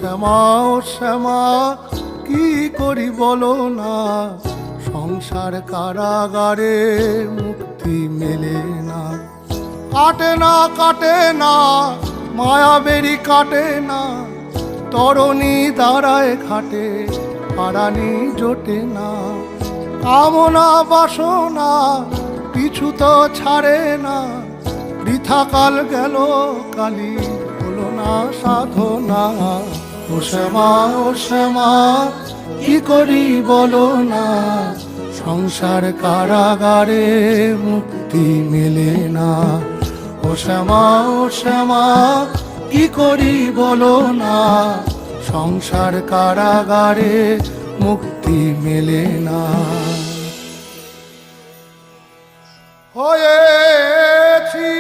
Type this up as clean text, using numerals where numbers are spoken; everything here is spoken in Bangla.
শ্যামা ও শ্যামা কি করি বলো না, সংসার কারাগারে মুক্তি মেলে না। কাটে না কাটে না মায়া বেরি কাটে না, তরণী দাঁড়ায় ঘাটে পারানি জোটে না। কামনা বাসনা পিছু তো ছাড়ে না, বৃথা কাল গেল কালি হলো না সাধনা। ও শ্যামা ও শ্যামা কি করি বলো না, সংসার কারাগারে মুক্তি মেলে না। ও শ্যামা ও শ্যামা কি করি বলো না, সংসার কারাগারে মুক্তি মেলে না। হয়েছি